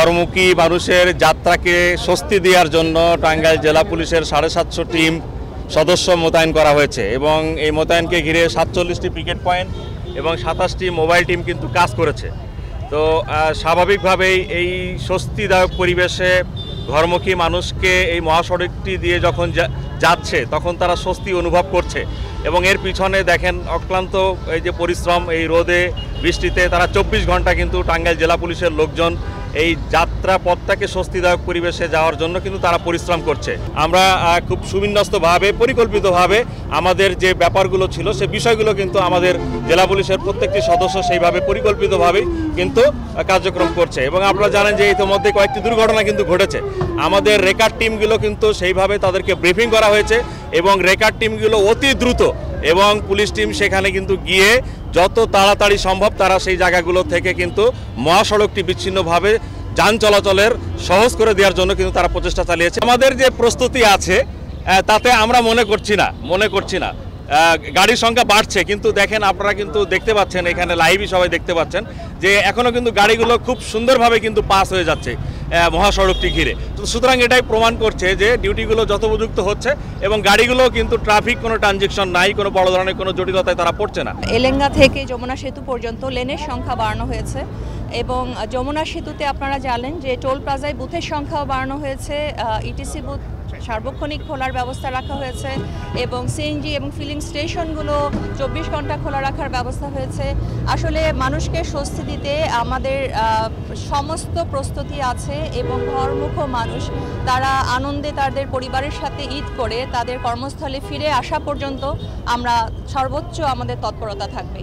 শহরমুখী মানুষের যাত্রাকে স্বস্তি দেওয়ার জন্য টাঙ্গাইল জেলা পুলিশের 750 টিম সদস্য মোতায়েন করা হয়েছে এবং এই মোতায়েনকে ঘিরে 47টি পিকেট পয়েন্ট এবং 27টি মোবাইল টিম কিন্তু কাজ করেছে। তো স্বাভাবিকভাবেই এই স্বস্তিদায়ক পরিবেশে ঘরমুখী মানুষকে এই মহাসড়কটি দিয়ে যখন যাচ্ছে তখন তারা স্বস্তি অনুভব করছে এবং এর পিছনে দেখেন অক্লান্ত এই যে পরিশ্রম, এই রোদে বৃষ্টিতে তারা 24 ঘন্টা কিন্তু টাঙ্গাইল জেলা পুলিশের লোকজন এই যাত্রা পথটাকে স্বস্তিদায়ক পরিবেশে যাওয়ার জন্য কিন্তু তারা পরিশ্রম করছে। আমরা খুব সুবিন্যস্তভাবে পরিকল্পিতভাবে আমাদের যে ব্যাপারগুলো ছিল সে বিষয়গুলো কিন্তু আমাদের জেলা পুলিশের প্রত্যেকটি সদস্য সেইভাবে পরিকল্পিতভাবেই কিন্তু কার্যক্রম করছে এবং আপনারা জানেন যে ইতিমধ্যে কয়েকটি দুর্ঘটনা কিন্তু ঘটেছে। আমাদের রেকার টিমগুলো কিন্তু সেইভাবে তাদেরকে ব্রিফিং করা হয়েছে এবং রেকার টিমগুলো অতি দ্রুত এবং পুলিশ টিম সেখানে কিন্তু গিয়ে যত তাড়াতাড়ি সম্ভব তারা সেই জায়গাগুলো থেকে কিন্তু মহাসড়কটি বিচ্ছিন্নভাবে যান চলাচলের সহজ করে দেওয়ার জন্য কিন্তু তারা প্রচেষ্টা চালিয়েছে। আমাদের যে প্রস্তুতি আছে তাতে আমরা মনে করছি না গাড়ির সংখ্যা বাড়ছে, কিন্তু দেখেন আপনারা কিন্তু দেখতে পাচ্ছেন, এখানে লাইভই সবাই দেখতে পাচ্ছেন যে এখনও কিন্তু গাড়িগুলো খুব সুন্দরভাবে কিন্তু পাস হয়ে যাচ্ছে মহাসড়কটি ঘিরে। সুতরাং এটাই প্রমাণ করছে যে ডিউটিগুলো যথোপযুক্ত হচ্ছে এবং গাড়িগুলো কিন্তু ট্রাফিক কোনো ট্রানজেকশন নাই, কোনো বড় ধরনের কোনো জটিলতায় তারা পড়ছে না। এলেঙ্গা থেকে যমুনা সেতু পর্যন্ত লেনের সংখ্যা বাড়ানো হয়েছে এবং যমুনা সেতুতে আপনারা জানেন যে টোল প্লাজায় বুথের সংখ্যাও বাড়ানো হয়েছে, ইটিসি বুথ সার্বক্ষণিক খোলার ব্যবস্থা রাখা হয়েছে এবং সিএনজি এবং ফিলিং স্টেশনগুলো 24 ঘন্টা খোলা রাখার ব্যবস্থা হয়েছে। আসলে মানুষকে স্বস্তি দিতে আমাদের সমস্ত প্রস্তুতি আছে এবং ঘরমুখ মানুষ তারা আনন্দে তাদের পরিবারের সাথে ঈদ করে তাদের কর্মস্থলে ফিরে আসা পর্যন্ত আমরা সর্বোচ্চ আমাদের তৎপরতা থাকবে।